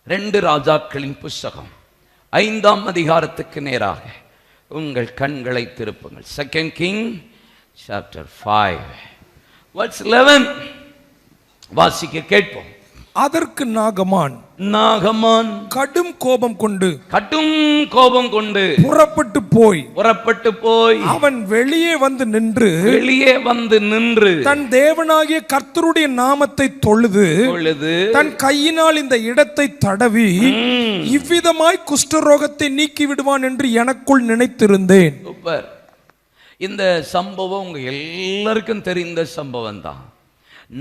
2 ராஜாக்களின் புஸ்தகம் 5ஆம் அதிகாரத்துக்கு நேராக உங்கள் கண்களை திருப்புங்கள். 2 Kings chapter 5 verse 11 வாசிக்க கேட்போம். அதற்கு நாகமான் கடும் கோபம் கொண்டு புறப்பட்டு போய் அவன் வெளியே வந்து நின்று தன் தேவனாகிய கர்த்தருடைய நாமத்தை தொழுது தன் கையினால் இந்த இடத்தை தடவி இவ்விதமாய் குஷ்டரோகத்தை நீக்கி விடுவான் என்று எனக்குள் நினைத்திருந்தேன். இந்த சம்பவம் உங்க எல்லாருக்கும் தெரிந்த சம்பவம் தான்.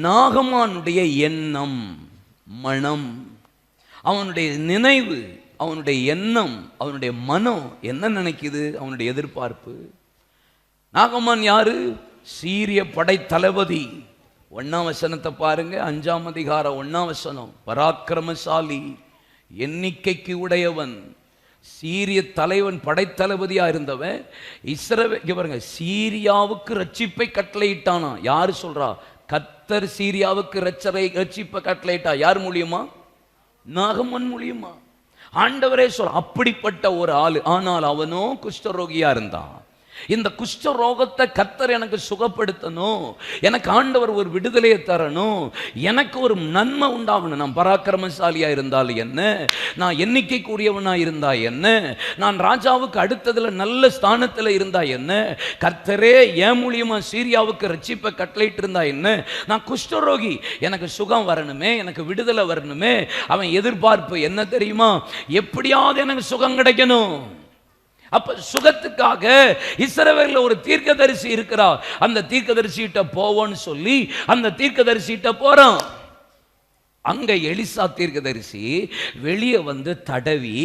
நாகமானுடைய எண்ணம், மனம், அவனுடைய நினைவு, அவனுடைய எண்ணம், அவனுடைய மனம் என்ன நினைக்குது, அவனுடைய எதிர்பார்ப்பு. நாகமான் யாரு? சீரிய படை தளபதி. 1ஆம் வசனத்தை பாருங்க. 5ஆம் அதிகாரம் 1ஆம் வசனம். பராக்கிரமசாலி, எண்ணிக்கைக்கு உடையவன், சீரிய தலைவன், படைத்தளபதியா இருந்தவன். பாருங்க, சீரியாவுக்கு ரட்சிப்பை கட்டளையிட்டானா. யாரு சொல்றா? கர்த்தர் சீரியாவுக்கு ரட்சிப்பை கட்டளையிட்டா. யார் மூலியமா? நாகமான் மூலியமா. ஆண்டவரே சொல்ல அப்படிப்பட்ட ஒரு ஆளு. ஆனால் அவனோ குஷ்டரோகியா இருந்தான். இந்த குஷ்டரோகத்தை கர்த்தர் எனக்கு சுகப்படுத்தணும், எனக்கு ஆண்டவர் ஒரு விடுதலையை தரணும், எனக்கு ஒரு நன்மை உண்டாகணும். நான் பராக்கிரமசாலியா இருந்தால் என்ன, நான் எண்ணிக்கை கூடியவனா இருந்தா என்ன, நான் ராஜாவுக்கு அடுத்ததுல நல்ல ஸ்தானத்துல இருந்தா என்ன, கர்த்தரே என் மூலியமா சீரியாவுக்கு ரட்சிப்பை கட்டளையிட்டு இருந்தா என்ன, நான் குஷ்டரோகி, எனக்கு சுகம் வரணுமே, எனக்கு விடுதலை வரணுமே. அவன் எதிர்பார்ப்பு என்ன தெரியுமா? எப்படியாவது எனக்கு சுகம் கிடைக்கணும். அப்ப சுகத்துக்காக இஸ்ரவேல்ல ஒரு தீர்க்கதரிசி இருக்கிறார். அந்த தீர்க்கதரிசிட்ட போவோன்னு சொல்லி அந்த தீர்க்கதரிசிட்ட போறான். அங்க எலிசா தீர்க்கதரிசி வெளியே வந்து தடவி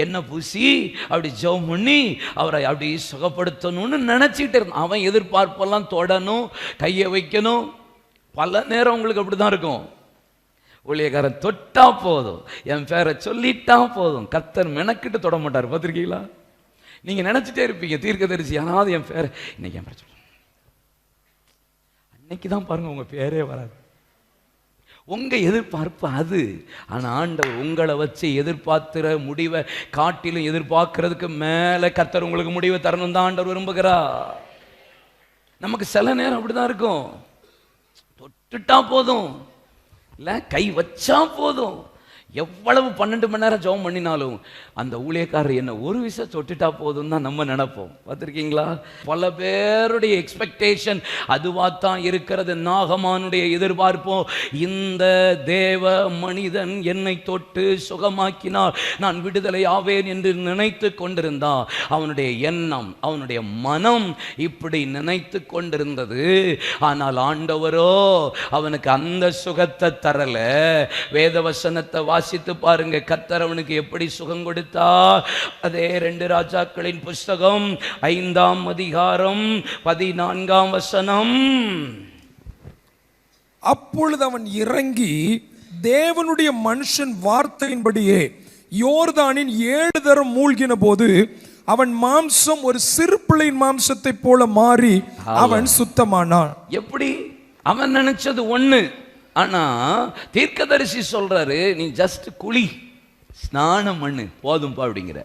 என்ன பூசி அப்படி ஜெபம் பண்ணி அவரை அப்படி சுகப்படுத்தணும்னு நினைச்சிட்டு இருந்தான். அவன் எதிர்பார்ப்பெல்லாம் தொடணும், கையை வைக்கணும். பல நேரம் உங்களுக்கு அப்படிதான் இருக்கும். ஊழியக்காரன் தொட்டா போதும், என் பேரை சொல்லிட்டா போதும், கர்த்தர் மெனக்கிட்டு தொட மாட்டார். பார்த்துருக்கீங்களா? நீங்க நினைச்சிட்டே இருப்பீங்க, தீர்க்கதரிசி யாராவது என் பேரை இன்னைக்கு என் பேரை சொல்ல, அன்னைக்கு தான் பாருங்க உங்க பேரே வராது. உங்க எதிர்பார்ப்பு அது. ஆனா ஆண்டவர் உங்களை வச்சு எதிர்பார்க்கிற முடிவை காட்டிலும் எதிர்பார்க்கறதுக்கு மேல கர்த்தர் உங்களுக்கு முடிவை தரணும் தான் ஆண்டவர் விரும்புகிறார். நமக்கு சில நேரம் அப்படிதான் இருக்கும். தொட்டுட்டா போதும், இல்லை கை வச்சா போதும். எவ்வளவு 12 மணி நேரம் ஜெபம் பண்ணினாலும் அந்த ஊழியக்காரர் என்ன ஒரு விஷயம் தொட்டுட்டா போதும் தான் நம்ம நினைப்போம். பார்த்துருக்கீங்களா? பல பேருடைய எக்ஸ்பெக்டேஷன் அதுவாத்தான் இருக்கிறது. நாகமானுடைய எதிர்பார்ப்போம், இந்த தேவ மனிதன் என்னை தொட்டு சுகமாக்கினார், நான் விடுதலை ஆவேன் என்று நினைத்து கொண்டிருந்தான். அவனுடைய எண்ணம், அவனுடைய மனம் இப்படி நினைத்து கொண்டிருந்தது. ஆனால் ஆண்டவரோ அவனுக்கு அந்த சுகத்தை தரல. வேதவசனத்தை வாசித்து பாருங்க, கர்த்தர் அவனுக்கு எப்படி சுகம் கொடுத்தா. அதே 2 ராஜாக்களின் புஸ்தகம் 5ஆம் அதிகாரம் 14ஆம் வசனம். அப்பொழுது அவன் இறங்கி தேவனுடைய மனுஷன் வார்த்தையின்படியே யோர்தானின் 7 தரம் மூழ்கின போது அவன் மாம்சம் ஒரு சிறு பிள்ளையின் மாம்சத்தை போல மாறி அவன் சுத்தமானான். எப்படி? அவன் நினைச்சது ஒண்ணு, ஆனா தீர்க்கதரிசி சொல்றாரு, நீ ஜஸ்ட் குளி, ஸ்நானம் பண்ணு போதும்பா அப்படிங்கிற.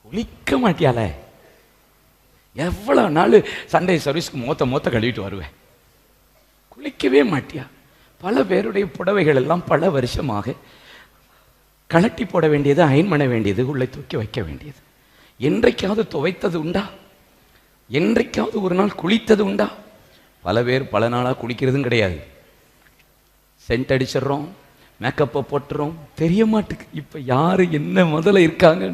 குளிக்க மாட்டியால? எவ்வளவு நாள் சண்டே சர்வீஸ்க்கு மொத்த கழுவிட்டு வருவேன், குளிக்கவே மாட்டியா? பல பேருடைய புடவைகள் எல்லாம் பல வருஷமாக கலட்டி போட வேண்டியது, அயன் பண்ண வேண்டியது, உள்ளே தூக்கி வைக்க வேண்டியது. என்றைக்காவது துவைத்தது உண்டா? என்றைக்காவது ஒரு நாள் குளித்தது உண்டா? பல பேர் பல நாளாக குளிக்கிறதும் கிடையாது. சென்ட் அடிச்சிடறோம், மேக்கப்பை போட்டுறோம், தெரிய மாட்டுக்கு இப்ப யாரு என்ன முதல்ல இருக்காங்க.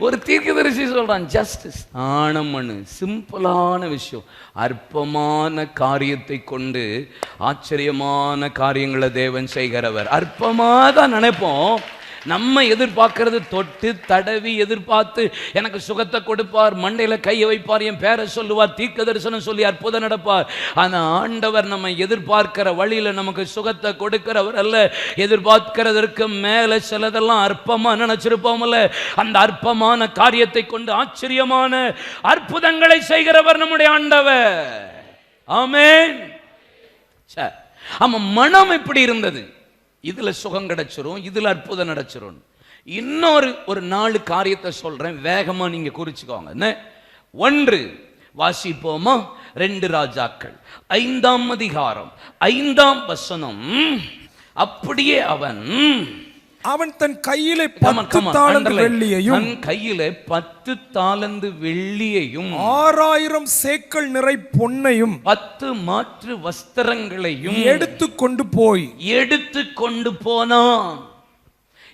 ஒரு தீர்க்கதரிசி சொல்றான், ஜஸ்ட் ஸ்நானம் பண்ணு, சிம்பிளான விஷயம். அற்பமான காரியத்தை கொண்டு ஆச்சரியமான காரியங்களை தேவன் செய்கிறவர். அற்பமா தான் நினைப்போம். நம்ம எதிர்பார்க்கிறது தொட்டு தடவி எதிர்பார்த்து எனக்கு சுகத்தை கொடுப்பார், மண்டையில கையை வைப்பார், என் பேரை சொல்லுவார், தீர்க்க தரிசனம் சொல்லி அற்புதம் நடப்பார். ஆனா ஆண்டவர் நம்ம எதிர்பார்க்கிற வழியில நமக்கு சுகத்தை கொடுக்கிறவர் அல்ல. எதிர்பார்க்கிறதற்கு மேல சிலதெல்லாம் அற்பமா நினைச்சிருப்போம்ல, அந்த அற்பமான காரியத்தை கொண்டு ஆச்சரியமான அற்புதங்களை செய்கிறவர் நம்முடைய ஆண்டவர். ஆமென். ஆமா, மனம் எப்படி இருந்தது? இதுல சுகம் கிடைச்சிரும், இதுல அற்புதம் கிடைச்சிரும். இன்னொரு 4 காரியத்தை சொல்றேன், வேகமா நீங்க குறிச்சுக்கோங்க. என்ன? 1 வாசிப்போமா? 2 ராஜாக்கள் 5ஆம் அதிகாரம் 5ஆம் வசனம். அப்படியே அவன் தன் கையிலே 10 தாலந்து வெள்ளியையும், தன் கையிலே 10 தாலந்து வெள்ளியையும், 6000 சேக்கல் நிறை பொன்னையும், 10 மாற்று வஸ்திரங்களையும் எடுத்து கொண்டு போனான்.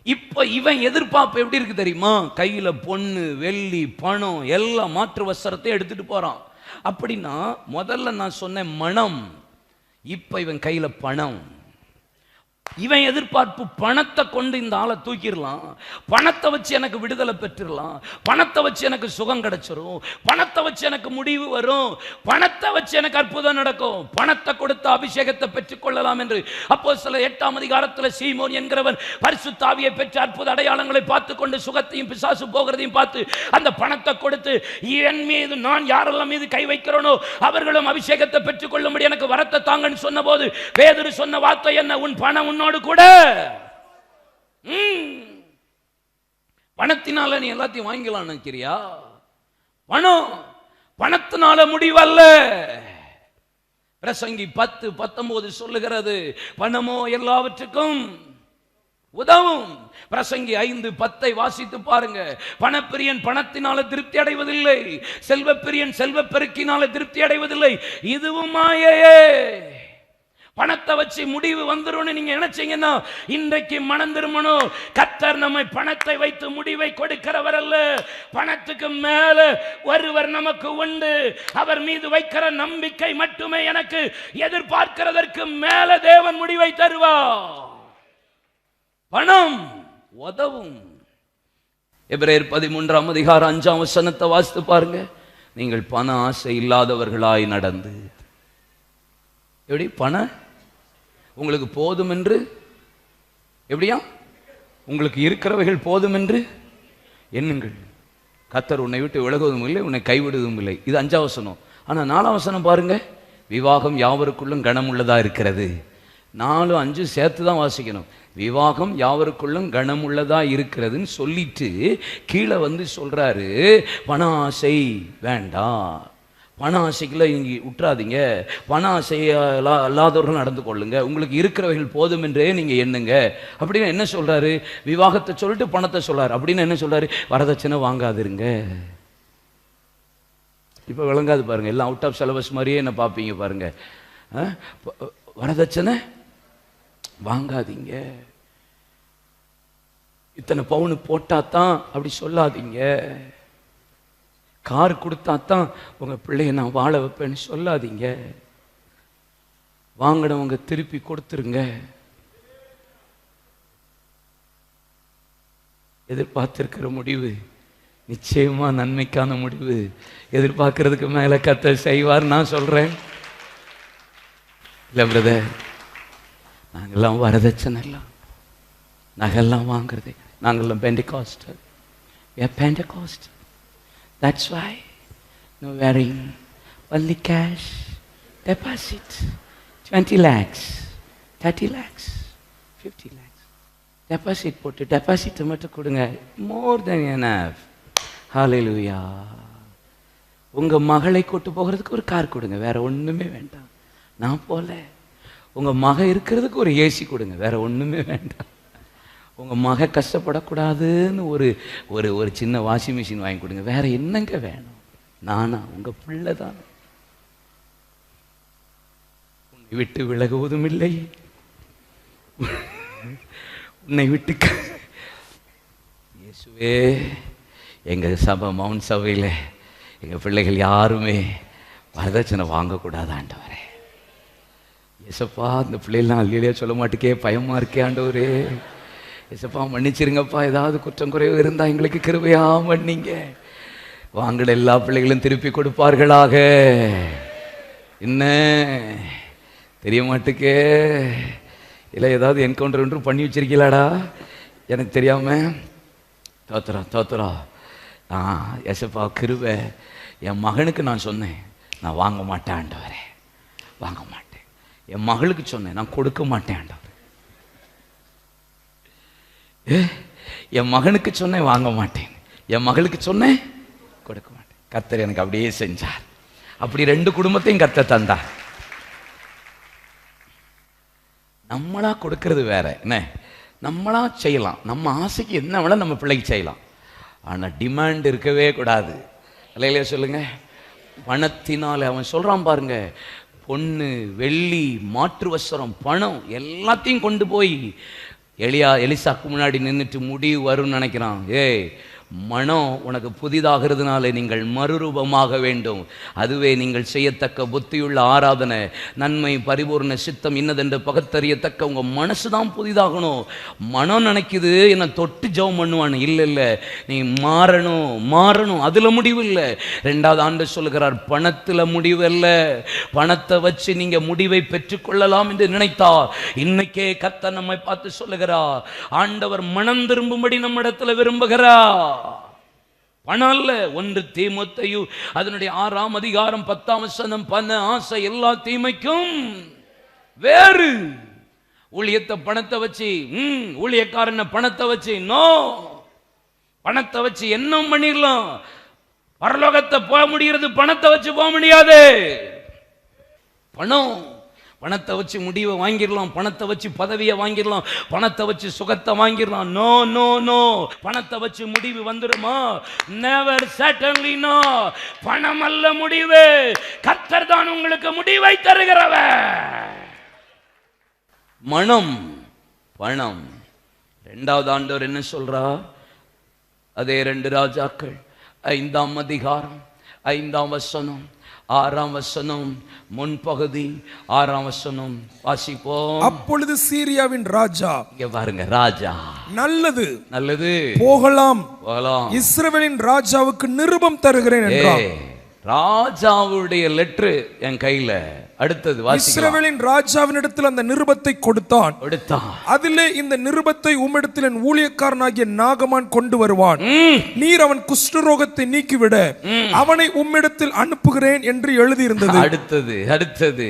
இப்ப இவன் எதிர்பார்ப்பு எப்படி இருக்கு தெரியுமா? கையில பொண்ணு, வெள்ளி, பணம், எல்லா மாற்று வஸ்திரத்தையும் எடுத்துட்டு போறான். அப்படின்னா முதல்ல நான் சொன்ன மனம், இப்ப இவன் கையில பணம். இவன் எதிர்பார்ப்பு பணத்தை கொண்டு இந்த ஆளை தூக்கிடலாம், பணத்தை வச்சு எனக்கு விடுதலை பெற்றுடலாம், பணத்தை வச்சு எனக்கு சுகம் கிடைச்சிரும், பணத்தை வச்சு எனக்கு முடிவு வரும், பணத்தை வச்சு எனக்கு அற்புதம் நடக்கும், பணத்தை கொடுத்த அபிஷேகத்தை பெற்றுக் கொள்ளலாம் என்று அப்போஸ்தலர் 8ஆம் அதிகாரத்தில் சீமோன் என்கிறவன் பரிசுத்த ஆவியை பெற்ற அற்புத அடையாளங்களை பார்த்து கொண்டு சுகத்தையும் பிசாசு போகிறதையும் பார்த்து அந்த பணத்தை கொடுத்து, என் மீது நான் யாரெல்லாம் மீது கை வைக்கிறோனோ அவர்களும் அபிஷேகத்தை பெற்றுக் கொள்ளும்படி எனக்கு வரத்தை தாங்கன்னு சொன்ன போது பேதுரு சொன்ன வார்த்தை என்ன? உன் பணம் கூட பணத்தினால நீ எல்லாத்தையும் வாங்கிக்கலாம் நினைக்கிறியா? பணத்தினால முடிவல்ல. பிரசங்கி 10:19 சொல்லுகிறது, பணமோ எல்லாவற்றுக்கும் உதவும். பிரசங்கி 5:10 வாசித்து பாருங்க. பணப்பிரியன் பணத்தினால திருப்தி அடைவதில்லை, செல்வப்பிரியன் செல்வப்பெருக்கினால திருப்தி அடைவதில்லை, இதுவும் மாயையே. பணத்தை வச்சு முடிவு வந்துரும்னு நீங்க நினைச்சீங்கன்னா இன்றைக்கு மனம் திரும்பணும். கர்த்தர் நம்மை பணத்தை வைத்து முடிவை கொடுக்கிறவர் அல்ல. பணத்துக்கு மேல ஒருவர் நமக்கு உண்டு. அவர் மீது வைக்கிற நம்பிக்கை மட்டுமே எனக்கு எதிர்பார்க்கிறதற்கு மேல தேவன் முடிவை தருவார். பணம் உதவும். எபிரேயர் 13ஆம் அதிகாரம் 5ஆம் வசனத்தை வாசித்து பாருங்க. நீங்கள் பண ஆசை இல்லாதவர்களாய் நடந்து, எப்படி பணம் உங்களுக்கு போதும் என்று, எப்படியா உங்களுக்கு இருக்கிறவைகள் போதும் என்று எண்ணுங்கள். கர்த்தர் உன்னை விட்டு விலகுவதும் இல்லை, உன்னை கைவிடுவதும் இல்லை. இது 5ஆம் வசனம். ஆனா 4ஆம் வசனம் பாருங்க. விவாகம் யாவருக்குள்ளும் கனமுள்ளதா இருக்கிறது. 4, 5 சேர்த்து தான் வாசிக்கணும். விவாகம் யாவருக்குள்ளும் கனமுள்ளதா இருக்கிறதுன்னு சொல்லிட்டு கீழே வந்து சொல்றாரு, பண ஆசை வேண்டாம், பண ஆசைக்குள்ள இங்கே விட்டுறாதீங்க, பண ஆசையில்லாதவர்கள் நடந்து கொள்ளுங்க, உங்களுக்கு இருக்கிறவைகள் போதும் என்றே நீங்க எண்ணுங்க அப்படின்னு என்ன சொல்றாரு? விவாகத்தை சொல்லிட்டு பணத்தை சொல்றாரு. அப்படின்னு என்ன சொல்றாரு? வரதட்சணை வாங்காதிருங்க. இப்ப விளங்காது பாருங்க, எல்லாம் அவுட் ஆஃப் சிலபஸ் மாதிரியே என்ன பார்ப்பீங்க பாருங்க. வரதட்சணை வாங்காதீங்க, இத்தனை பவுன் போட்டாதான் அப்படி சொல்லாதீங்க, கார் கொடுத்தாத்தான் உங்க பிள்ளைய நான் வாழ வைப்பேன்னு சொல்லாதீங்க, வாங்கினவங்க திருப்பி கொடுத்துருங்க. எதிர்பார்த்திருக்கிற முடிவு நிச்சயமா நன்மைக்கான முடிவு. எதிர்பார்க்கறதுக்கு மேல கர்த்தர் செய்வார் நான் சொல்றேன். இல்ல பிரதர், நாங்கெல்லாம் வரதட்சணை எல்லாம் நகெல்லாம் வாங்குறது, நாங்கெல்லாம் Pentecostal. We are Pentecostal. That's why no wearing, only cash, deposit, 20 lakhs, 30 lakhs, 50 lakhs. Deposit போட்டு டெபாசிட் மட்டும் கொடுங்க, more than enough. Hallelujah. உங்க மகளை கூட்டு போகிறதுக்கு ஒரு கார் கொடுங்க, வேற ஒண்ணுமே வேண்டாம். நான் போல உங்க மக இருக்கிறதுக்கு ஒரு ஏசி கொடுங்க, வேற ஒண்ணுமே வேண்டாம். உங்க மக கஷ்டப்படக்கூடாதுன்னு ஒரு ஒரு ஒரு சின்ன வாஷிங் மிஷின் வாங்கி கொடுங்க, வேற என்னங்க வேணும்? நானா உங்க பிள்ளை தான். உன்னை விட்டு விலகுவதும் இல்லை, உன்னை விட்டு இயேசுவே. எங்க சபை மவுண்ட் சபையில எங்க பிள்ளைகள் யாருமே வரதட்சணை வாங்கக்கூடாது ஆண்டவரே. ஏசப்பா, இந்த பிள்ளைலாம் அல்லையா சொல்ல மாட்டேக்கே, பயமா இருக்கே ஆண்டவரே. ஏசப்பா மன்னிச்சிருங்கப்பா, ஏதாவது குற்றம் குறைவு இருந்தா எங்களுக்கு கிருபையா மன்னிங்க. வாங்கின எல்லா பிள்ளைகளும் திருப்பி கொடுப்பார்களாக. என்ன தெரிய மாட்டுக்கே, இல்லை ஏதாவது என்கவுண்டர் ஒன்று பண்ணி வச்சிருக்கீங்களாடா எனக்கு தெரியாம? தோத்துறா ஏசப்பா கிருபை. என் மகனுக்கு நான் சொன்னேன், நான் வாங்க மாட்டேன் ஆண்டவரே, வாங்க மாட்டேன். என் மகளுக்கு சொன்னேன், நான் கொடுக்க மாட்டேன். என் மகனுக்கு சொன்னேன் வாங்க மாட்டேன், என் மகளுக்கு சொன்னேன் கொடுக்க மாட்டேன். கர்த்தர் எனக்கு அப்படியே செஞ்சார். அப்படி 2 குடும்பத்தையும் கர்த்தர் தந்தார். நம்மளா கொடுக்கறது வேற என்ன, நம்மளா செய்யலாம், நம்ம ஆசைக்கு என்ன வேணா நம்ம பிள்ளைக்கு செய்யலாம். ஆனா டிமாண்ட் இருக்கவே கூடாது. இல்லையா சொல்லுங்க. பணத்தினால அவன் சொல்றான் பாருங்க, பொண்ணு வெள்ளி மாற்று வஸ்திரம் பணம் எல்லாத்தையும் கொண்டு போய் எலிசாக்கு முன்னாடி நின்றுட்டு முடிவு வரும்னு நினைக்கிறான். மனம் உனக்கு புதிதாகிறதுனால நீங்கள் மறுரூபமாக வேண்டும். அதுவே நீங்கள் செய்யத்தக்க புத்தியுள்ள ஆராதனை, நன்மை பரிபூர்ண சித்தம் இன்னதென்று பகுத்தறியத்தக்க உங்க மனசு தான் புதிதாகணும். மனம் நினைக்குது என்ன தொட்டு ஜெபம் பண்ணுவான்னு. இல்லை, நீ மாறணும். அதுல முடிவு இல்லை. 2வது ஆண்டு சொல்லுகிறார், பணத்துல முடிவு இல்லை. பணத்தை வச்சு நீங்க முடிவை பெற்றுக்கொள்ளலாம் என்று நினைத்தார். இன்னைக்கே கர்த்தர் நம்மை பார்த்து சொல்லுகிறார், ஆண்டவர் மனம் திரும்பும்படி நம்ம இடத்துல விரும்புகிறார். பணம் அல்ல. 1 தீமோத்தேயு அதனுடைய 6ஆம் அதிகாரம் 10ஆம் வசனம், பண ஆசை எல்லா தீமைக்கும் வேறு. ஊழியத்தை பணத்தை வச்சு, ஊழியக்காரன பணத்தை வச்சு, நோ, பணத்தை வச்சு என்ன பண்ணிடலாம். பரலோகத்தை போக முடிகிறது, பணத்தை வச்சு போக முடியாது. பணத்தை வச்சு முடிவை வாங்கிடலாம், பணத்தை வச்சு பதவியை வாங்கிடலாம், பணத்தை வச்சு சுகத்தை வாங்கிடலாம். நோ நோ நோ, பணத்தை வச்சு முடிவு வந்துடுமா? Never, certainly no. பணம் அல்ல முடிவு, கர்த்தர் தான் உங்களுக்கு முடிவை தருகிறவர். மனம், பணம். 2வது ஆண்டவர் என்ன சொல்றா? அதே 2 ராஜாக்கள் 5ஆம் அதிகாரம் 5ஆம் வசனம் 6ஆம் வசனம் முன்பகுதி 6ஆம் வசனம் வாசிப்போம். அப்பொழுது சீரியாவின் ராஜா, இங்க பாருங்க, ராஜா நல்லது போகலாம், இஸ்ரவேலின் ராஜாவுக்கு நிருபம் தருகிறேன் என்றார். ராஜாவுடைய லெட்டர் என் கையில. அடுத்தது இஸ்ரவேலின் ராஜாவினிடத்தில் அந்த நிருபத்தை கொடுத்தான். அதிலே, இந்த நிருபத்தை உம்மிடத்தில் என் ஊழியக்காரனாகிய நாகமான் கொண்டு வருவான். நீர் அவன் குஷ்டரோகத்தை நீக்கிவிட அவனை உம்மிடத்தில் அனுப்புகிறேன் என்று எழுதியிருந்தது. அடுத்தது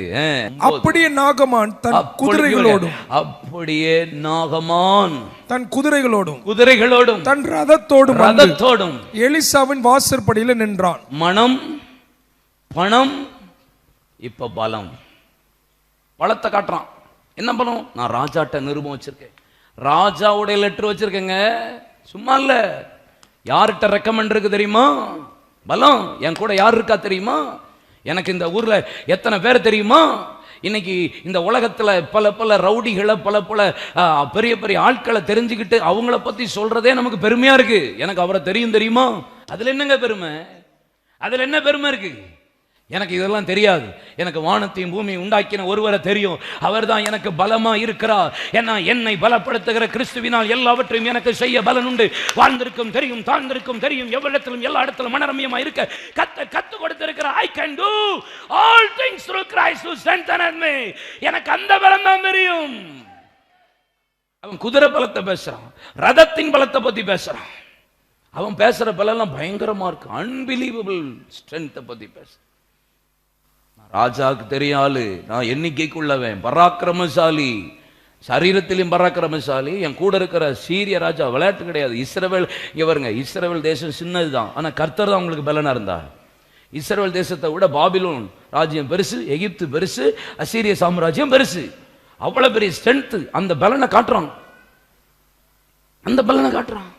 அப்படியே நாகமான் தன் குதிரைகளோடும் தன் குதிரைகளோடும் தன் ரதத்தோடும் எலிசாவின் வாசற்படியில நின்றான். மனம், பணம், இப்ப பலம். பலத்தை காட்டுறான். என்ன பலம்? நான் ராஜாட்ட நிருபம் வச்சிருக்கேன், ராஜாவுடைய லெட்டர் வச்சிருக்கேங்க. சும்மா இல்ல. யார்கிட்ட ரெக்கமெண்ட் இருக்கு தெரியுமா? பலம். என் கூட யார் இருக்கா தெரியுமா? எனக்கு இந்த ஊர்ல எத்தனை பேர் தெரியுமா? இன்னைக்கு இந்த உலகத்துல பல பல ரவுடிகளை, பல பல பெரிய பெரிய ஆட்களை தெரிஞ்சுக்கிட்டு அவங்கள பத்தி சொல்றதே நமக்கு பெருமையா இருக்கு. எனக்கு அவரை தெரியுமா? அதுல என்னங்க பெருமை? அதுல என்ன பெருமை இருக்கு? எனக்கு இதெல்லாம் தெரியாது. எனக்கு வானத்தையும் பூமியை உண்டாக்கின ஒருவரை தெரியும். அவர் தான் எனக்கு பலமா இருக்கிறார். ஏன்னா என்னை பலப்படுத்துகிற கிறிஸ்துவினால் எல்லாவற்றையும் எனக்கு செய்ய பலன் உண்டு. வாழ்ந்திருக்கும் தெரியும், தாழ்ந்திருக்கும் தெரியும், எவ்விடத்திலும் எல்லா இடத்திலும் மனரமியமா இருக்க கத்து கொடுத்திருக்கிறார். I can do all things through Christ who strengthens me. எனக்கு அந்த பலம் தான் தெரியும். அவன் குதிரை பலத்தை பேசுறான், ரதத்தின் பலத்தை பத்தி பேசுறான். அவன் பேசுற பலம் பயங்கரமா இருக்கு. அன்பிலீவபிள் ஸ்ட்ரென்த்தை பத்தி பேசுறான். ராஜாவுக்கு தெரியாலு, நான் எண்ணிக்கைக்குள்ளவன், பராக்கிரமசாலி, சரீரத்திலும் பராக்கிரமசாலி. என் கூட இருக்கிற சீரிய ராஜா விளையாட்டு கிடையாது. இஸ்ரவேல், இங்க பாருங்க, இஸ்ரவேல் தேசம் சின்னதுதான், ஆனா கர்த்தர் தான் உங்களுக்கு பலனா இருந்தார். இஸ்ரவேல் தேசத்தை விட பாபிலோன் ராஜ்யம் பெருசு, எகிப்து பெருசு, அசீரிய சாம்ராஜ்யம் பெருசு. அவ்வளவு பெரிய ஸ்ட்ரென்த். அந்த பலனை காட்டுறான்,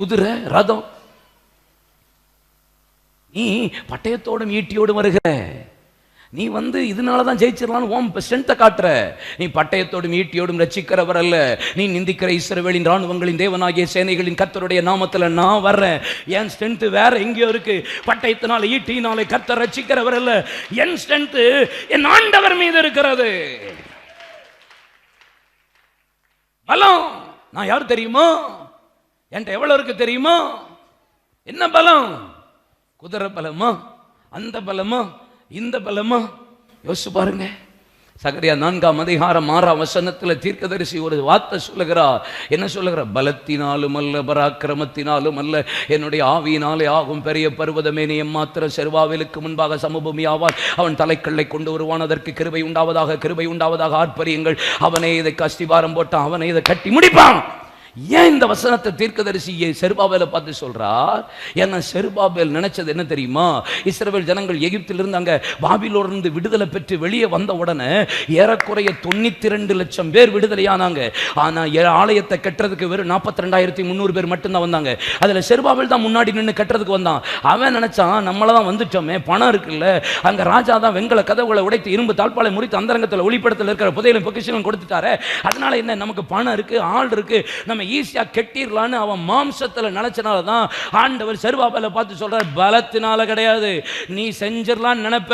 குதிரை, ரதம். நீ பட்டயத்தோடும் ஈட்டியோடும் வருகிற, நீ இதனாலதான் ஜெயிச்சிடலான்னு உன் ஸ்ட்ரென்த்தை காட்டுற. நீ பட்டயத்தோடும் ஈட்டியோடும் ரட்சிக்கிறவர் அல்ல. நீ நிந்திக்கிற இஸ்ரவேலின் ராணுவங்களின் தேவனாகிய சேனைகளின் கர்த்தருடைய நாமத்துல நான் வர்றேன். என் ஸ்ட்ரென்த் வேற எங்கேயோ இருக்கு. பட்டயத்தினால ஈட்டினாலே கர்த்தர் ரட்சிக்கிறவர் அல்ல. என் ஸ்ட்ரென்த் என் ஆண்டவர் மீது இருக்கிறது. பலம் நான் யார் தெரியுமா? என்கிட்ட எவ்வளவு இருக்கு தெரியுமா? என்ன பலம்? குதிரை பலமா, அந்த பலமா, இந்த பலமா? யோசிச்சு பாருங்க. சகரியா 4:6 தீர்க்கதரிசி ஒரு வார்த்தை சொல்லுகிறார். என்ன சொல்லுகிறார்? பலத்தினாலும் அல்ல, பராக்கிரமத்தினாலும் அல்ல, என்னுடைய ஆவியினாலே ஆகும். பெரிய பர்வதமே, நீ எம்மாத்திர செருபாவேலுக்கு முன்பாக சமபூமி ஆவார். அவன் தலைக்கல்லை கொண்டு வருவான், அதற்கு கிருபை உண்டாவதாக, கிருபை உண்டாவதாக ஆர்ப்பரியுங்கள். அவனே இதை அஸ்திபாரம் போட்டான், அவனே இதை கட்டி முடிப்பான். ஏன் இந்த வசனத்தை தீர்க்கதரிசி செருபாபேலை பார்த்து சொல்றார்? ஏன்னா செருபாபேல் நினைச்சது என்ன தெரியுமா? இஸ்ரவேல் ஜனங்கள் எகிப்திலிருந்து அங்க பாபிலோனிலிருந்து விடுதலை பெற்று வெளியே வந்த உடனே ஏறக்குறைய 92 லட்சம் பேர் விடுதலையானாங்க. ஆனா ஆலயத்தை கட்டுறதுக்கு வெறும் 42,300 பேர் மட்டும்தான் வந்தாங்க. அதுல செருபாபேல் தான் முன்னாடி நின்று கட்டுறதுக்கு வந்தான். அவன் நினைச்சான், நம்மளதான் வந்துட்டோமே, பணம் இருக்குல்ல, அங்க ராஜா தான் வெண்கல கதவுகளை உடைத்து இரும்பு தாழ்பாலை முறித்து அந்தரங்கத்தில் ஒளிப்படத்தில் இருக்கிற புதையலும் பொக்கிஷனும் கொடுத்துட்டாரு. அதனால என்ன, நமக்கு பணம் இருக்கு, ஆள் இருக்கு, நம்ம ஈஸியா கெட்டிரலான்னு அவன் மாம்சத்துல நினைச்சனால தான் ஆண்டவர் செருபாபேலை பார்த்து சொல்றார், பலத்தினால கிடையாது, நீ செஞ்சிடலான்னு நினைப்ப,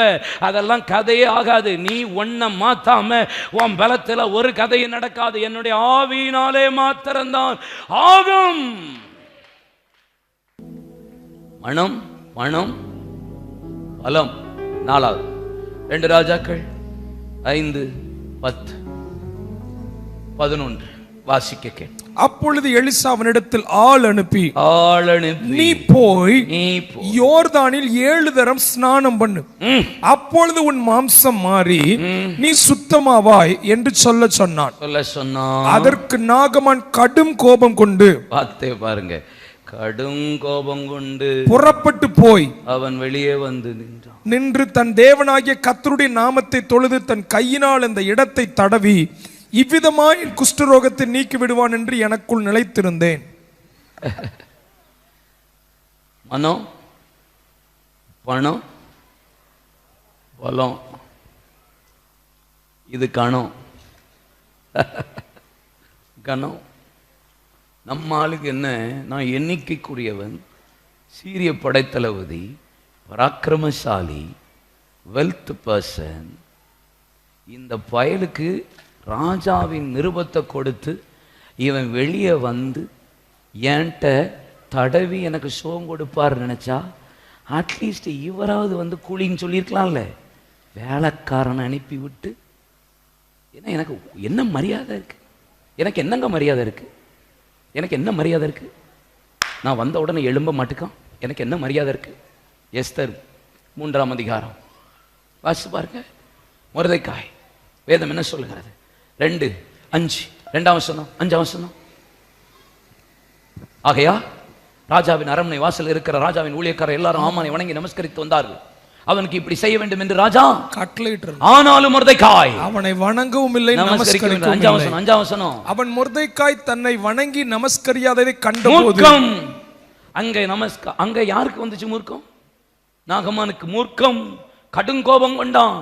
அதெல்லாம் கதையே ஆகாது. நீ ஒன்ன மாத்தாம உன் பலத்துல ஒரு கதையும் நடக்காது, என்னுடைய ஆவியினாலே மாத்திரம்தான் ஆகும். மனம், மனம், பலம். 4வது 2 ராஜாக்கள் 5:10-11 வாசிக்க கேட்டு. அப்பொழுது எலிசா அவனிடத்தில் ஆள் அனுப்பி, நீ போய் யோர்தானில் 7 தரம் ஸ்நானம் பண்ணு, அப்பொழுது உன் மாம்சம் மாறி நீ சுத்தமாவாய் என்று சொல்ல சொன்னான். அதற்கு நாகமான் கடும் கோபம் கொண்டு, பார்த்தே பாருங்க, கடும் கோபம் கொண்டு புறப்பட்டு போய் அவன் வெளியே வந்து நின்று தன் தேவனாகிய கர்த்தருடைய நாமத்தை தொழுது தன் கையினால் அந்த இடத்தை தடவி, இவ்விதமாய் குஷ்டரோகத்தை நீக்கி விடுவான் என்று எனக்குள் நிலைத்திருந்தேன். மனம், பணம், பலம், இது கணம். கணம். நம்ம ஆளுக்கு என்ன, நான் எண்ணிக்கைக்குரியவன், சீரிய படைத்தளபதி, பராக்கிரமசாலி, வெல்த் பர்சன். இந்த பயலுக்கு ராஜாவின் நிருபத்தை கொடுத்து இவன் வெளியே வந்து என்கிட்ட தடவி எனக்கு சோகம் கொடுப்பார் நினைச்சா, அட்லீஸ்ட் இவராவது வந்து கூலின்னு சொல்லியிருக்கலாம்ல. வேலைக்காரனை அனுப்பி விட்டு, ஏன்னா எனக்கு என்ன மரியாதை இருக்கு? எனக்கு என்னங்க மரியாதை இருக்கு? எனக்கு என்ன மரியாதை இருக்கு? நான் வந்த உடனே எழும்ப மாட்டுக்கான், எனக்கு என்ன மரியாதை இருக்கு? எஸ்தர் 3ஆம் அதிகாரம் வாசி பாருங்க. மொர்தெக்காய் வேதம் என்ன சொல்லுகிறது? 2:5 2ஆம் வசனம் 5ஆம் வசனம். ஆகையா ராஜாவின் அரண்மனை வாசல் இருக்கிற ராஜாவின் ஊழியக்காரர் எல்லாரும் ஆமானை வணங்கி நமஸ்கரித்து வந்தார்கள். அவனுக்கு இப்படி செய்ய வேண்டும் என்று ராஜா கட்டளையிட்டார். ஆனாலும் மொர்தெக்காய் அவனை வணங்கவும் இல்லை, நமஸ்கரிக்கவும் இல்லை. 5ஆம் வசனம். அவன் மொர்தெக்காய் தன்னை வணங்கி நமஸ்கரியாததை கண்டபோது, அங்க யாருக்கு வந்துச்சு மூர்க்கம்? நாகமானுக்கு மூர்க்கம், கடும் கோபம் கொண்டான்.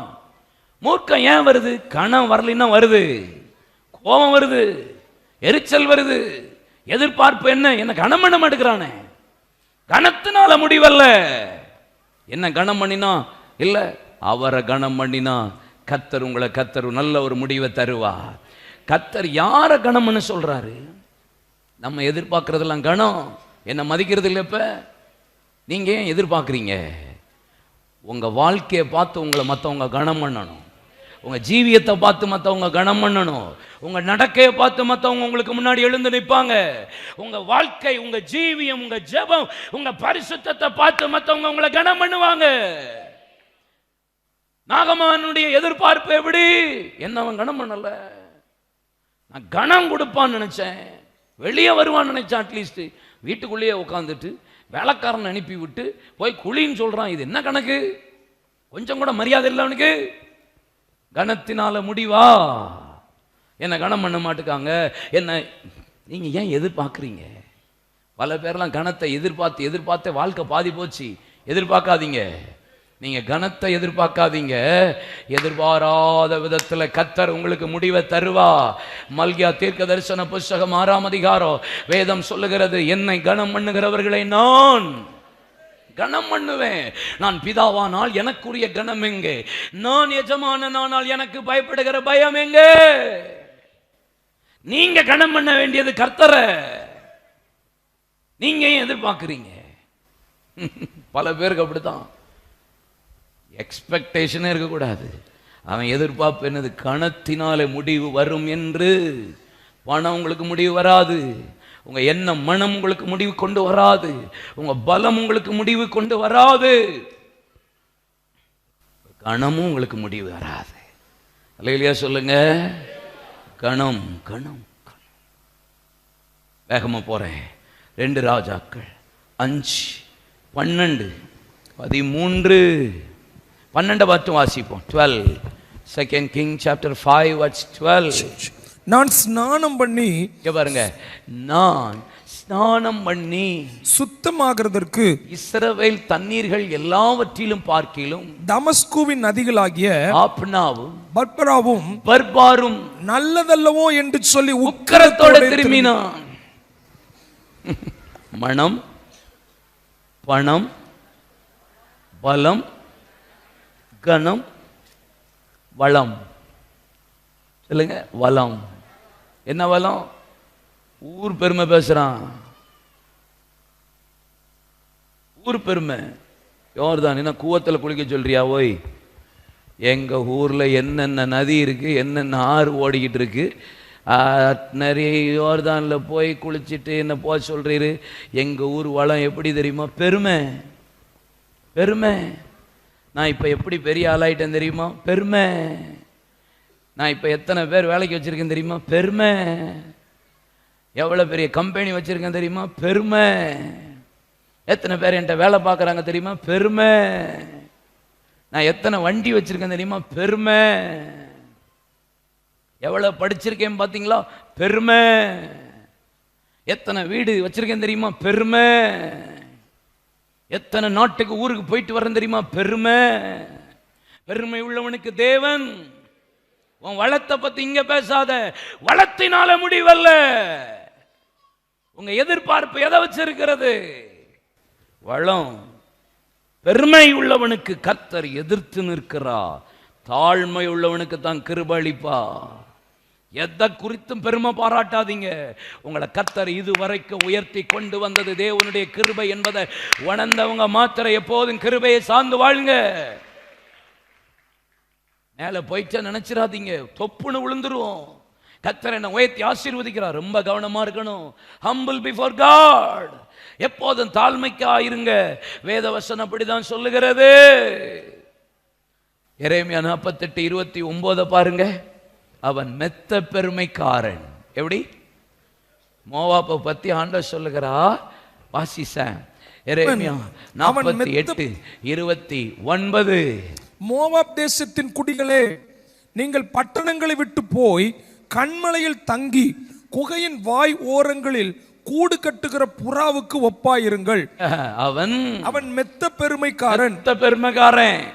மூர்க்கம் ஏன் வருது? கணம் வரலைன்னா வருது, கோபம் வருது, எரிச்சல் வருது, எதிர்பார்ப்பு என்ன? என்ன கணம் பண்ண மாட்டேங்கிறானே, கணத்தினால முடிவல்ல. என்ன கணம் பண்ணினா இல்ல, அவரை கணம் பண்ணினா கர்த்தர் உங்களை நல்ல ஒரு முடிவை தருவார். கர்த்தர் யார கணம் பண்ண சொல்றாரு? நம்ம எதிர்பார்க்கறதெல்லாம் கணம். என்ன மதிக்கிறது இல்லை. இப்ப நீங்க ஏன் எதிர்பார்க்குறீங்க? உங்க வாழ்க்கையை பார்த்து உங்களை மற்றவங்க கணம் பண்ணணும், உங்க ஜீவியத்தை பார்த்து மற்றவங்க கணம் பண்ணணும், உங்க நடக்கையை பார்த்து மற்றவங்க உங்களுக்கு முன்னாடி எழுந்து நிற்பாங்க. உங்க வாழ்க்கை, உங்க ஜீவியம், உங்க ஜெபம், உங்க பரிசுத்தத்தை பார்த்து மற்றவங்க உங்களை கணம் பண்ணுவாங்க. நாகமானுடைய எதிர்பார்ப்பு எப்படி? என்ன அவன் கணம் பண்ணல, நான் கணம் கொடுப்பான்னு நினைச்சேன், வெளியே வருவான்னு நினைச்சேன். அட்லீஸ்ட் வீட்டுக்குள்ளேயே உட்காந்துட்டு வேலைக்காரன் அனுப்பி விட்டு போய் குழின்னு சொல்றான். இது என்ன கணக்கு? கொஞ்சம் கூட மரியாதை இல்லை அவனுக்கு. கணத்தினால முடிவா? என்ன கணம் பண்ண மாட்டுக்காங்க. என்ன நீங்க ஏன் எதிர்பார்க்குறீங்க? பல பேர்லாம் கணத்தை எதிர்பார்த்து வாழ்க்கை பாதி போச்சு. எதிர்பார்க்காதீங்க, நீங்க கணத்தை எதிர்பார்க்காதீங்க. எதிர்பாராத விதத்துல கர்த்தர் உங்களுக்கு முடிவை தருவா. மல்கியா தீர்க்க தரிசன புஸ்தகம் 6ஆம் அதிகாரம் வேதம் சொல்லுகிறது, என்னை கணம் பண்ணுகிறவர்களை நான் கணம் பண்ணுவேன். நான் பிதாவானால் எனக்குரிய கணம் எங்கே? நான் எஜமானனானால் எனக்கு பயப்படுகிற பயம் எங்கே? நீங்க கணம் பண்ண வேண்டியது கர்த்தரை. நீங்க ஏன் எதிர்பார்க்கிறீங்க? பல பேருக்கு அப்படித்தான். எக்ஸ்பெக்டேஷனே இருக்கக்கூடாது. அவன் எதிர்பார்ப்பு என்னது? கணத்தினாலே முடிவு வரும் என்று. பணம் உங்களுக்கு முடிவு வராது, உங்க எண்ணம் மனம் உங்களுக்கு முடிவு கொண்டு வராது, உங்க பலம் உங்களுக்கு முடிவு கொண்டு வராது, கணமும் உங்களுக்கு முடிவு வராது. அல்லேலூயா சொல்லுங்க. கணம் கணம். வேகமா போறேன். 2 ராஜாக்கள் 5:12 13 12 மட்டும் வாசிப்போம். 12 2 Kings chapter 5 verse 12. நான் ஸ்நானம் பண்ணி, பாருங்க, நான் ஸ்நானம் பண்ணி சுத்தமாகிறதற்கு இஸ்ரவேல் தண்ணீர்கள் எல்லாவற்றிலும் பார்க்கிலும் தமஸ்குவின் நதிகளாகிய ஆப்னாவும் பர்பராவும் பர்பாரும் நல்லதல்லவோ என்று சொல்லி உக்கிரத்தோட திரும்பினான். மனம், பணம், பலம், கணம், வளம். சொல்லுங்க, வளம். என்ன வளம்? ஊர் பெருமை பேசுறான். ஊர் பெருமை. யோர்தான் என்ன கூவத்தில் குளிக்க சொல்றியா? ஓய், எங்க ஊர்ல என்னென்ன நதி இருக்கு, என்னென்ன ஆறு ஓடிக்கிட்டு இருக்கு, நிறைய யோர்தானில் போய் குளிச்சுட்டு என்ன போக சொல்றீரு? எங்க ஊர் வளம் எப்படி தெரியுமா? பெருமை. பெருமை. நான் இப்ப எப்படி பெரிய ஆளாயிட்டேன் தெரியுமா? பெருமை. நான் இப்ப எத்தனை பேர் வேலைக்கு வச்சிருக்கேன் தெரியுமா? பெருமை. எவ்வளவு பெரிய கம்பெனி வச்சிருக்கேன் தெரியுமா? பெருமை. எத்தனை பேர் என்கிட்ட வேலை பார்க்குறாங்க தெரியுமா? பெருமை. நான் எத்தனை வண்டி வச்சிருக்கேன் தெரியுமா? பெருமை. எவ்வளவு படிச்சிருக்கேன் பார்த்தீங்களா? பெருமை. எத்தனை வீடு வச்சிருக்கேன் தெரியுமா? பெருமை. எத்தனை நாட்டுக்கு ஊருக்கு போயிட்டு வரேன் தெரியுமா? பெருமை. பெருமை உள்ளவனுக்கு தேவன். உன் வளத்தை பத்தி இங்க பேசாத. வளத்தினால முடிவல்ல. உங்க எதிர்பார்ப்பு எதை வச்சிருக்கிறது? வளம். பெருமை உள்ளவனுக்கு கர்த்தர் எதிர்த்து நிற்கிறார். தாழ்மை உள்ளவனுக்கு தான் கிருபை அளிப்பா. எதை குறித்தும் பெருமை பாராட்டாதீங்க. உங்களை கர்த்தர் இதுவரைக்கும் உயர்த்தி கொண்டு வந்தது தேவனுடைய கிருபை என்பதை உணர்ந்தவங்க மாத்திரம் எப்போதும் கிருபையை சார்ந்து வாழுங்க. மேல போயிட்டா நினைச்சிடாதீங்க, தொப்புன்னு விழுந்துருவோம். கர்த்தர் என்ன உயர்த்தி ஆசீர்வதிக்கிறார். ரொம்ப கவனமா இருக்கணும். humble before God. எப்போதும் தாழ்மைக்கா இருங்க. வேதவசனம் அப்படிதான் சொல்லுகிறது. எரேமியா 48:29 பாருங்க. அவன் மெத்த பெருமைக்காரன். எப்படி? மோவாப்பை பத்தி ஆண்டவர் சொல்லுகிறா. வாசிசேன். எரேமியா 48:29. மோவாப் தேசத்தின் குடிகளே, நீங்கள் பட்டணங்களை விட்டு போய் கண்மலையில் தங்கி குகையின் வாய் ஓரங்களில் கூடு கட்டுகிற புறாவுக்கு ஒப்பாயிருங்கள். அவன் மெத்த பெருமைக்காரன்.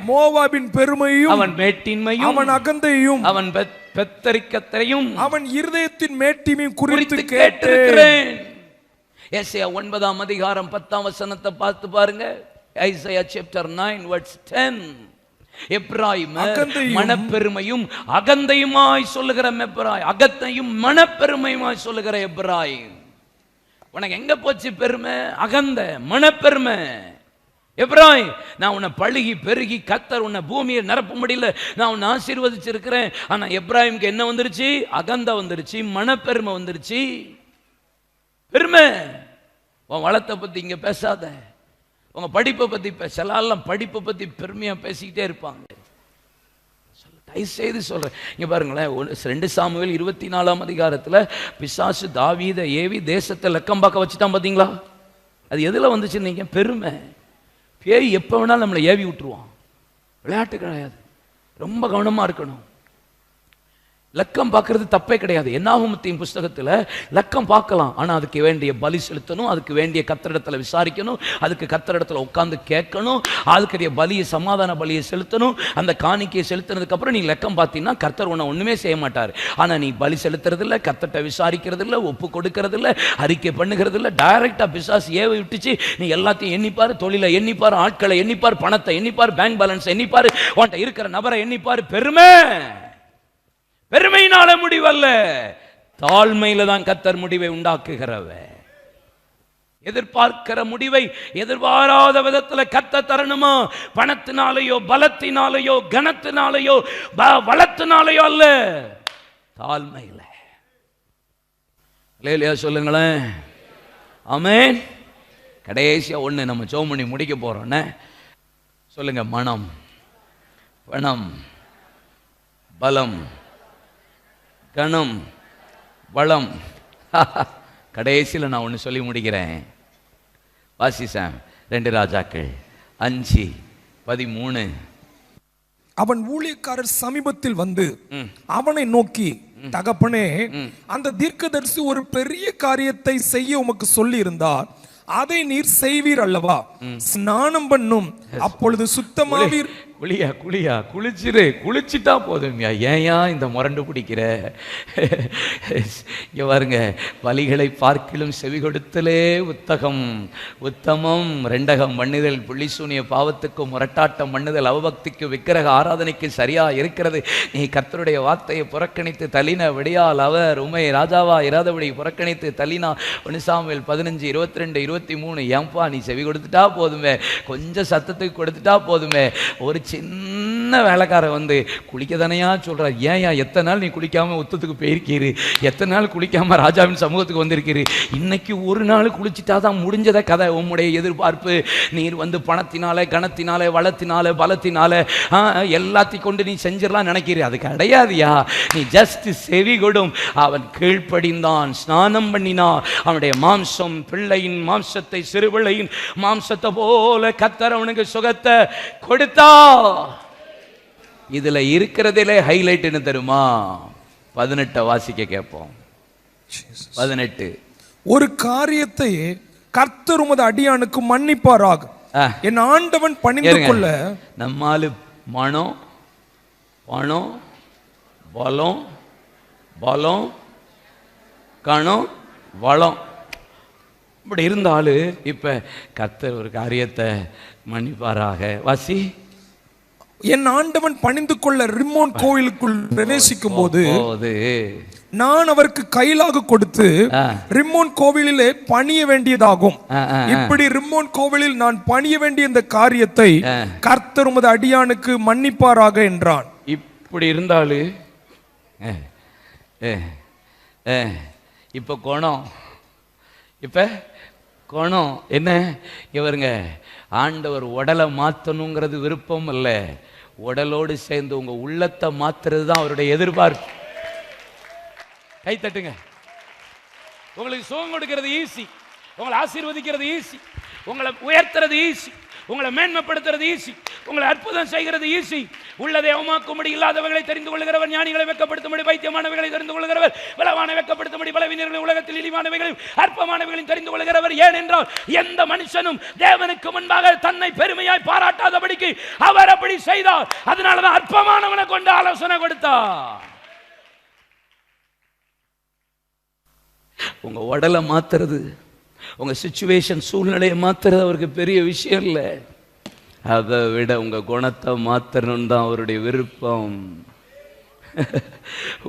மோவாபின் பெருமையும் அவன் மேட்டின்மையும் அவன் அகந்தையும் அவன் பெத்தரிக்கத்தையும் அவன் இருதயத்தின் மேட்டிமையும் குறித்து கேட்டிருக்கிறேன். ஏசாயா 9ஆம் அதிகாரம் 10ஆம் வசனத்தை பார்த்து பாருங்க. Isaiah chapter 9 verse 10. எப்ராயிம் மனப்பெருமையும் அகந்தையுமாய் சொல்லுகிற எப்ராய், அகத்தையும் மனப்பெருமையுமாய் சொல்லுகிற எப்ராயிம். உனக்கு எங்க போச்சு பெருமை? அகந்த மனப்பெருமை. எப்ராய், நான் உன்னை பழுகி பெருகி கர்த்தர் உன்னை பூமியை நிரப்ப முடியல, நான் உன்னை ஆசீர்வதிச்சிருக்கிறேன். ஆனா எப்ராயிம்க்கு என்ன வந்துருச்சு? அகந்த வந்துருச்சு, மனப்பெருமை வந்துருச்சு. பெருமை. உன் வளத்தை பத்தி இங்க பேசாத. உங்க படிப்பை பத்தி பேசலாம். படிப்பை பத்தி பெருமையா பேசிக்கிட்டே இருப்பாங்க. தயவு செய்து சொல்றேன், இங்க பாருங்களேன். 2 சாமுவேல் 24ஆம் அதிகாரத்துல பிசாசு தாவீதை ஏவி தேசத்தை லக்கம் பார்க்க வச்சுட்டான். பாத்தீங்களா? அது எதுல வந்துச்சு? நீங்க பெருமை. பேய் எப்ப வேணாலும் நம்மளை ஏவி விட்டுருவான். விளையாட்டு கிடையாது. ரொம்ப கவனமா இருக்கணும். லக்கம் பார்க்கறது தப்பே கிடையாது. என்னாகுமத்தின் புஸ்தகத்தில் லக்கம் பார்க்கலாம். ஆனால் அதுக்கு வேண்டிய பலி செலுத்தணும், அதுக்கு வேண்டிய கர்த்தரிடத்தில் விசாரிக்கணும், அதுக்கு கர்த்தரிடத்தில் உட்கார்ந்து கேட்கணும், அதுக்குரிய பலியை சமாதான பலியை செலுத்தணும். அந்த காணிக்கையை செலுத்தினதுக்கு அப்புறம் நீ லக்கம் பார்த்தீங்கன்னா கர்த்தர் உன்னை ஒண்ணுமே செய்ய மாட்டார். ஆனால் நீ பலி செலுத்துறது இல்லை, கர்த்தர்ட்ட விசாரிக்கிறது இல்லை, ஒப்பு கொடுக்கறது இல்லை, அறிக்கை பண்ணுகிறது இல்லை. டைரக்டா பிசாசு ஏவி விட்டுச்சு. நீ எல்லாத்தையும் எண்ணிப்பாரு, தொழிலை எண்ணிப்பாரு, ஆட்களை எண்ணிப்பார், பணத்தை எண்ணிப்பார், பேங்க் பேலன்ஸ் எண்ணிப்பாரு, உன்கிட்ட இருக்கிற நபரை எண்ணிப்பாரு. பெருமை. பெருமையினால முடிவல்ல, தாழ்மையில தான் கர்த்தர் முடிவை உண்டாக்குகிறவ. எதிர்பார்க்கிற முடிவை எதிர்பாராத விதத்துல கர்த்தர் தரணுமா? பணத்தினாலேயோ பலத்தினாலேயோ கனத்தினாலேயோ வளத்தினாலேயோ அல்ல, தாழ்மையில. அல்லேலூயா சொல்லுங்களேன். ஆமென். கடைசியா ஒண்ணு நம்ம ஜெபம் பண்ணி முடிக்க போறோம்னே. சொல்லுங்க. மனம், பணம், பலம், கனம், வளம். கடைசியில் நான் ஒன்று சொல்லி முடிக்கிறேன். வாசிசம் 2 ராஜாக்கள் 5:13. அவன் ஊழியக்காரர் சமீபத்தில் வந்து அவனை நோக்கி, தகப்பனே, அந்த தீர்க்கதரிசி ஒரு பெரிய காரியத்தை செய்ய உமக்கு சொல்லி இருந்தார், அதை நீர் செய்வீர் அல்லவா? ஸ்நானம் பண்ணும், அப்பொழுது சுத்தமாவீர். குளிச்சிட்டா போதும். ஏயா இந்த முரண்டு பிடிக்கிற? இங்க பாருங்க, பலிகளை பார்க்கிலும் செவி கொடுத்தலே உத்தமம். ரெண்டகம் பண்ணுதல் புள்ளிசூனிய பாவத்துக்கு முரட்டாட்டம் பண்ணுதல் அவபக்திக்கு விக்கிரக ஆராதனைக்கு சரியா இருக்கிறது. நீ கர்த்தருடைய வார்த்தையை புறக்கணித்து தள்ளின விடியால் அவர் உமை ராஜாவா இராதபடி புறக்கணித்து தள்ளினா. 1 சாமுவேல் 15:22-23. ஏன்பா நீ செவி கொடுத்துட்டா போதுமே, கொஞ்சம் சத்தத்துக்கு கொடுத்துட்டா போதுமே. ஒரு சின்ன வேலைக்காரன் வந்து குளிக்க தானையா சொல்றார். ஏயா எத்தனை நாள் நீ குளிக்காம உத்தத்துக்கு போயிருக்கீரு, எத்தனை நாள் குளிக்காம ராஜாவின் சமூகத்துக்கு வந்திருக்கீரு, இன்னைக்கு ஒரு நாள் குளிச்சுட்டாதான் முடிஞ்சத கதை. உம்முடைய எதிர்பார்ப்பு நீர் வந்து பணத்தினால கனத்தினால வளத்தினால பலத்தினால எல்லாத்தையும் கொண்டு நீ செஞ்சிடலாம் நினைக்கிறீ. அது கிடையாதுயா. நீ ஜஸ்ட் செவி கொடும். அவன் கீழ்ப்படிந்தான், ஸ்நானம் பண்ணினான். அவனுடைய மாம்சம் பிள்ளையின் மாம்சத்தை, சிறு பிள்ளையின் மாம்சத்தை போல கர்த்தர் அவனுக்கு சுகத்தை கொடுத்தா. இதுல இருக்கிறதிலே ஹைலைட் என்ன தெரியுமா? 18 வாசிக்க கேட்போம். 18. ஒரு காரியத்தை கர்த்தர் உமது அடியானுக்கு மன்னிப்பாராக, என் ஆண்டவன் பணிந்து கொள்ள. நம்மால மனம், பணம், பலம், கணம், வளம் இப்படி இருந்தாலும் இப்ப கர்த்தர் ஒரு காரியத்தை மன்னிப்பாராக. வாசி. என் ஆண்டவன் பணிந்து கொள்ள ரிம்மோன் கோவிலுக்குள் பிரவேசிக்கும் போது நான் அவருக்கு கையிலாக கொடுத்து ரிம்மோன் கோவிலிலே பணிய வேண்டியதாகும். இப்படி ரிம்மோன் கோவிலில் நான் பணிய வேண்டிய இந்த காரியத்தை கர்த்தர் உமது அடியானுக்கு மன்னிப்பாராக என்றான். இப்படி இருந்தாலும் இப்ப கோணம் என்ன? இவருங்க ஆண்டவர் உடலை மாற்றணுங்கிறது விருப்பம் அல்ல, உடலோடு சேர்ந்து உங்க உள்ளத்தை மாத்துறது தான் அவருடைய எதிர்பார்ப்பு. கை தட்டுங்க. உங்களுக்கு சுகம் கொடுக்கிறது ஈஸி, உங்களை ஆசீர்வதிக்கிறது ஈஸி, உங்களை உயர்த்துறது ஈஸி, உங்களை மேன்மைப்படுத்துறது ஈஸி, உங்களை அற்புதம் செய்கிறது ஈஸி. உள்ளதை அவமாக்கும்படி இல்லாதவர்களை தெரிந்து கொள்கிறவர், ஞானிகளை வெட்கப்படுத்தும்படி பைத்தியமானவைகளை தெரிந்து கொள்கிறவர், பலவானை வெட்கப்படுத்தும்படி பலவீனர்களை உலகத்தில் இழிவானவைகளையும் அற்பமானவைகளையும் தெரிந்து கொள்கிறவர். ஏனென்றால் எந்த மனுஷனும் தேவனுக்கு முன்பாக தன்னை பெருமையாய் பாராட்டாதபடிக்கு அவர் அப்படி செய்தார். அதனாலதான் அற்பமானவனை கொண்டு ஆலோசனை கொடுத்தார். உங்க உடலை மாத்துறது, உங்க சிச்சுவேஷன் சூழ்நிலையை மாத்துறது அவருக்கு பெரிய விஷயம் இல்லை. அதை விட உங்க குணத்தை மாத்தணும் தான் அவருடைய விருப்பம்.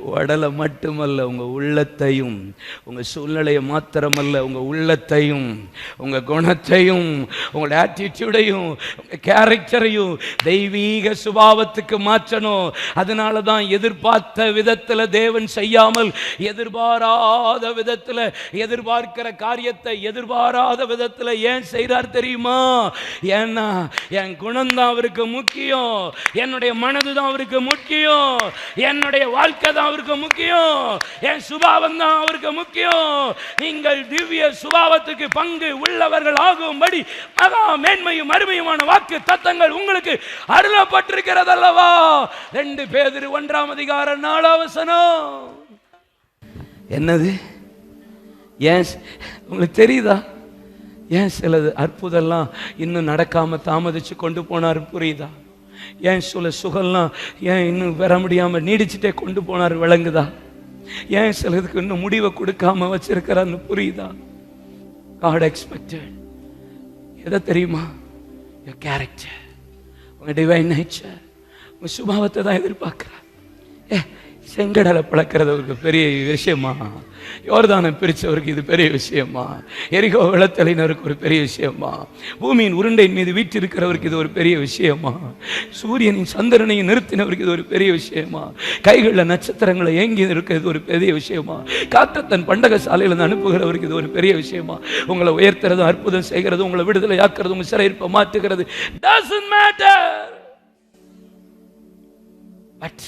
உடலை மட்டுமல்ல, உங்க உள்ளத்தையும், உங்க சூழ்நிலையை மாத்திரமல்ல, உங்க உள்ளத்தையும், உங்க குணத்தையும், உங்களோட ஆட்டிடியூடையும், உங்க கேரக்டரையும் தெய்வீக சுபாவத்துக்கு மாற்றணும். அதனால தான் எதிர்பார்த்த விதத்துல தேவன் செய்யாமல் எதிர்பாராத விதத்துல, எதிர்பார்க்கிற காரியத்தை எதிர்பாராத விதத்துல ஏன் செய்றார் தெரியுமா? ஏன்னா என் குணம் தான் அவருக்கு முக்கியம், என்னுடைய மனது தான் அவருக்கு முக்கியம், என்னுடைய வாழ்க்கை தான் அவருக்கு முக்கியம், என் சுபாவம் தான் அவருக்கு முக்கியம். நீங்கள் திவ்ய சுபாவத்துக்கு பங்கு உள்ளவர்கள் ஆகும்படி மகா மேன்மையும் அருமையுமான வாக்கு தத்தங்கள் உங்களுக்கு அருளப்பட்டிருக்கிறது அல்லவா? 2 பேதுரு 1:4 என்னது? ஏன் உங்களுக்கு தெரியுதா? ஏன் சிலது அற்புதம்லாம் இன்னும் நடக்காம தாமதிச்சு கொண்டு போனார் புரியுதா? ஏன் சில சுகம்லாம் ஏன் இன்னும் வர முடியாம நீடிச்சுட்டே கொண்டு போனார் விளங்குதா? ஏன் சிலதுக்கு இன்னும் முடிவை கொடுக்காம வச்சிருக்கிறான்னு புரியுதா? God expected எதை தெரியுமா? your character, உங்க டிவைன் நேச்சர், உங்க சுபாவத்தை தான் எதிர்பார்க்கிறார். செங்கடலை பிளக்கிறது ஒரு பெரிய விஷயமா? யோர்தானை பிரிச்சவருக்கு இது பெரிய விஷயமா? எரிகோ விளத்தலினருக்கு ஒரு பெரிய விஷயமா? பூமியின் உருண்டையின் மீது வீற்றிருக்கிறவருக்கு இது ஒரு பெரிய விஷயமா? சூரியனின் சந்திரனையும் நிறுத்தினவருக்கு இது ஒரு பெரிய விஷயமா? கைகளில் நட்சத்திரங்களை ஏங்கி இருக்கிறது ஒரு பெரிய விஷயமா? காத்த தன் பண்டக சாலையில் அனுப்புகிறவருக்கு இது ஒரு பெரிய விஷயமா? உங்களை உயர்த்துறது, அற்புதம் செய்கிறது, உங்களை விடுதலை ஆக்குறது, உங்க சிறையிருப்பை மாற்றுகிறது, doesn't matter. But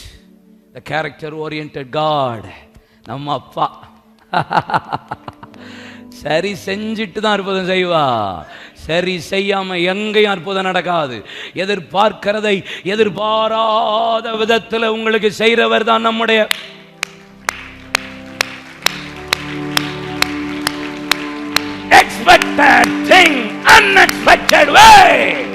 the character oriented God, நம்ம அப்பா சரி செஞ்சிட்டு தான் அற்புதம் செய்வா. சரி செய்யாம எங்கேயும் அற்புதம் நடக்காது. எதிர்பார்க்கிறதை எதிர்பாராத விதத்தில் உங்களுக்கு செய்கிறவர் தான் நம்முடைய expected thing, unexpected way.